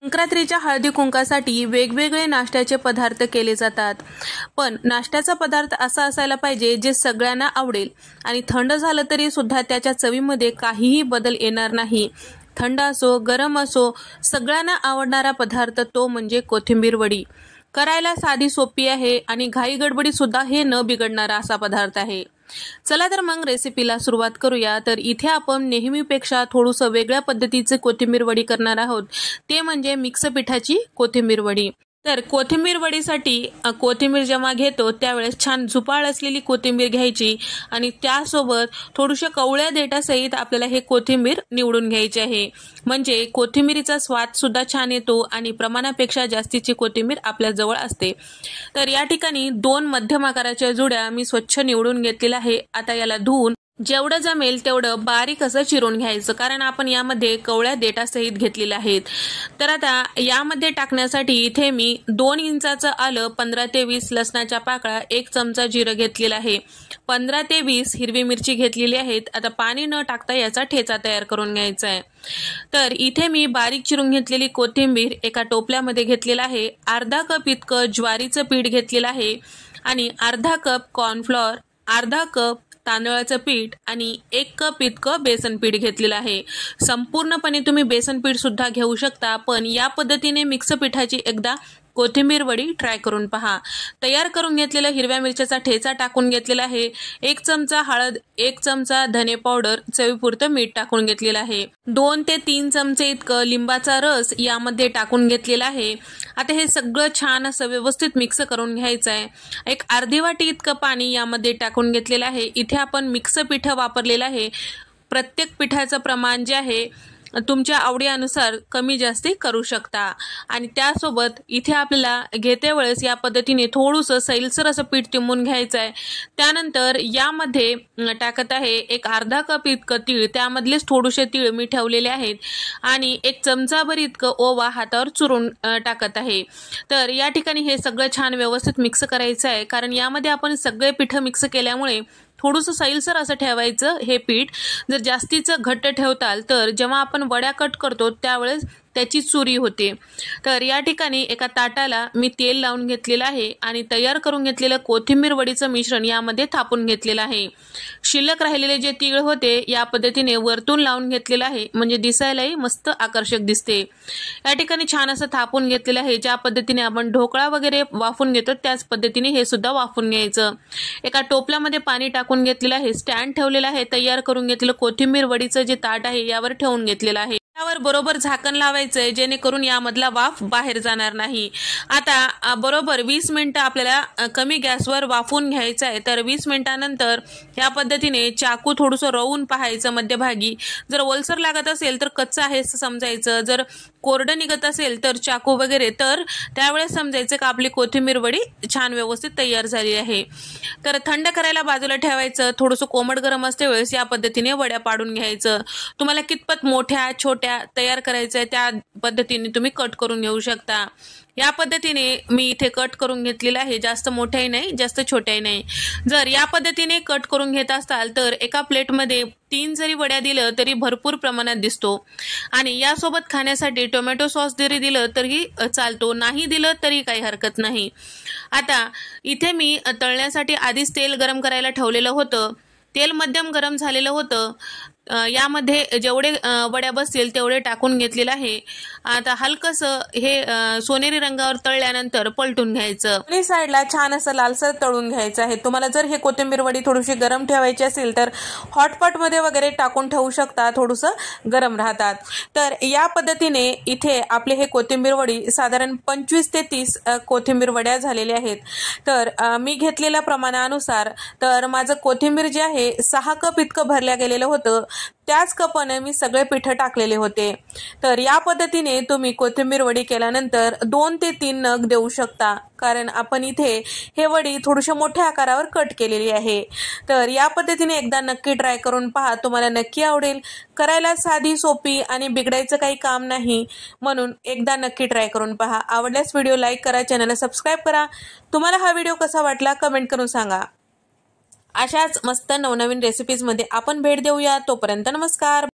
संक्रांतीच्या हळदी कुंकासाठी वेगवेगळे नाश्त्याचे पदार्थ केले जातात, पण नाश्त्याचा पदार्थ असा असायला पाहिजे जे सगळ्यांना आवडेल आणि थंड झालं तरी सुद्धा त्याच्या चवीमध्ये काहीही बदल येणार नाही। थंड असो गरम असो सगळ्यांना आवडणारा पदार्थ तो म्हणजे कोथिंबीर वडी। करायला साधी सोपी आहे आणि घाई गडबडीत सुद्धा हे न बिघडणारा असा पदार्थ आहे। चला तर मग रेसिपीला सुरुवात करूया। तर इथे आपण नेहमीपेक्षा थोडंसं वेगळ्या पद्धतीचे कोथिंबीर वडी करणार आहोत, ते म्हणजे मिक्स पिठाची कोथिंबीर वडी। तर कोथिंबीर वडीसाठी कोथिंबीर जेव्हा घेतो त्यावेळेस छान झुपाळ असलेली कोथिंबीर घ्यायची आणि त्यासोबत थोडीशा कवळ्या देठासहित आपल्याला हे कोथिंबीर निवडून घ्यायचे आहे, म्हणजे कोथिंबीरीचा स्वाद सुद्धा छान येतो आणि प्रमाणापेक्षा जास्तीची कोथिंबीर आपल्या जवळ असते। तर या ठिकाणी 2 मध्यम आकाराच्या जुड्या मी स्वच्छ निवडून घेतलेल्या आहे। आता याला धुवून जेवढं जमेल तेवढं बारीक असं चिरून घ्यायचं, कारण आपण यामध्ये कवळ्या देठासहित घेतलेल्या आहेत। तर आता यामध्ये टाकण्यासाठी इथे मी 2 इंचाचं आलं, 15 ते 20 लसणाच्या पाकळ्या, 1 चमचा जिरं घेतलेला आहे, 15 ते 20 हिरवी मिरची घेतलेली आहेत। आता पाणी न टाकता याचा ठेचा तयार करून घ्यायचा आहे। तर इथे मी बारीक चिरून घेतलेली कोथिंबीर एका टोपल्यामध्ये घेतलेला आहे, अर्धा कप इतकं ज्वारीचं पीठ घेतलेलं आहे आणि अर्धा कप कॉर्नफ्लॉर, अर्धा कप तांदळाचं पीठ आणि 1 कप इतकं बेसन पीठ घेतलेलं आहे। संपूर्णपणे तुम्ही बेसन पीठ सुद्धा घेऊ शकता, पण या पद्धतीने मिक्स पिठाची एकदा कोथिंबीर वडी ट्राय करून पहा। तयार करून घेतलेला हिरव्या मिरच्याचा ठेचा टाकून घेतलेला आहे, 1 चमचा हळद, 1 चमचा धने पावडर, चवीपुरतं मीठ टाकून घेतलेलं आहे, 2 ते 3 चमचे इतकं लिंबाचा रस यामध्ये टाकून घेतलेला आहे। आता हे सगळं छान असं व्यवस्थित मिक्स करून घ्यायचं आहे। 1 अर्धी वाटी इतकं पाणी यामध्ये टाकून घेतलेलं आहे। इथे आपण मिक्स पीठ वापरलेलं आहे, प्रत्येक पिठाचं प्रमाण जे आहे तुमच्या आवडीनुसार कमी जास्ती करू शकता आणि त्यासोबत इथे आपल्याला घेते वेळेस या पद्धतीने थोडंसं सैलसर असं पीठ तिंबून घ्यायचं आहे। त्यानंतर यामध्ये टाकत आहे 1 अर्धा कप इतकं तीळ, त्यामधलेच थोडेसे तीळ मी ठेवलेले आहेत आणि 1 चमचाभर इतकं ओवा हातावर चुरून टाकत आहे। तर या ठिकाणी हे सगळं छान व्यवस्थित मिक्स करायचं आहे, कारण यामध्ये आपण सगळे पीठ मिक्स केल्यामुळे थोडंसं सैलसर असं ठेवायचं हे पीठ। जर जास्तीचं घट्ट ठेवताल तर जेव्हा आपण वड्या कट करतो त्यावेळेस त्याची चुरी होते। तर या ठिकाणी एका ताटाला मी तेल लावून घेतलेलं आहे आणि तयार करून घेतलेलं कोथिंबीर वडीचं मिश्रण यामध्ये थापून घेतलेलं आहे। शिल्लक राहिलेले जे तीळ होते या पद्धतीने वरतून लावून घेतलेलं आहे, म्हणजे दिसायलाही मस्त आकर्षक दिसते। या ठिकाणी छान असं थापून घेतलेलं आहे। ज्या पद्धतीने आपण ढोकळा वगैरे वाफून घेतो त्याच पद्धतीने हे सुद्धा वाफून घ्यायचं। एका टोपल्यामध्ये पाणी टाकून घेतलेलं आहे, स्टँड ठेवलेला आहे, तयार करून घेतलेलं कोथिंबीर वडीचं जे ताट आहे यावर ठेवून घेतलेलं आहे। त्यावर बरोबर झाकण लावायचंय, जेणेकरून यामधला वाफ बाहेर जाणार नाही। आता बरोबर 20 मिनिटं आपल्याला कमी गॅसवर वाफून घ्यायचं आहे। तर 20 मिनिटांनंतर या पद्धतीने चाकू थोडंसं रवून पाहायचं मध्यभागी, जर ओलसर लागत असेल तर कच्चं आहे असं समजायचं, जर कोरडं निघत असेल तर चाकू वगैरे तर त्यावेळेस समजायचं का आपली कोथिंबीर वडी छान व्यवस्थित तयार झाली आहे। तर थंड करायला बाजूला ठेवायचं, थोडंसं कोमट गरम असते वेळेस या पद्धतीने वड्या पाडून घ्यायचं। तुम्हाला कितपत मोठ्या छोट्या तयार करायचं आहे त्या पद्धतीने तुम्ही कट करून घेऊ शकता। या पद्धतीने मी इथे कट करून घेतलेला आहे, जास्त मोठ्याही नाही जास्त छोट्याही नाही। जर या पद्धतीने कट करून घेत असाल तर एका प्लेटमध्ये 3 जरी वड्या दिलं तरी भरपूर प्रमाणात दिसतो आणि यासोबत खाण्यासाठी टोमॅटो सॉस जरी दिलं तरी चालतो, नाही दिलं तरी काही हरकत नाही। आता इथे मी तळण्यासाठी आधीच तेल गरम करायला ठेवलेलं होतं, तेल मध्यम गरम झालेलं होतं, यामध्ये जेवढे वड्या बसतील तेवढे टाकून घेतलेलं आहे। आता हलकसं हे सोनेरी रंगावर तळल्यानंतर पलटून घ्यायचं, दोन्ही साईडला छान असं लालसर तळून घ्यायचं आहे। तुम्हाला जर हे कोथिंबीर वडी थोडीशी गरम ठेवायची असेल तर हॉटपॉट मध्ये वगैरे टाकून ठेवू शकता, थोडंसं गरम राहतात। तर या पद्धतीने इथे आपले हे कोथिंबीर वडी साधारण 25 ते 30 कोथिंबीर वड्या झालेल्या आहेत। तर मी घेतलेल्या प्रमाणानुसार तर माझं कोथिंबीर जे आहे 6 कप इतकं भरल्या गेलेलं होतं, त्याच कपाने मी सगळे पीठ टाकलेले होते। तर या पद्धतीने तुम्ही कोथिंबीर वडी केल्यानंतर 2 ते 3 नग देऊ शकता, कारण आपण इथे हे वडी थोडीशा मोठ्या आकारावर कट केलेली आहे। तर या पद्धतीने एकदा नक्की ट्राय करून पहा, तुम्हाला नक्की आवडेल। करायला साधी सोपी आणि बिघडायचं काही काम नाही, म्हणून एकदा नक्की ट्राय करून पहा। आवडल्यास व्हिडिओ लाईक करा, चॅनलला सबस्क्राईब करा। तुम्हाला हा व्हिडिओ कसा वाटला कमेंट करून सांगा। अशाच मस्त नवनवीन रेसिपीजमध्ये आपण भेट देऊया, तोपर्यंत नमस्कार।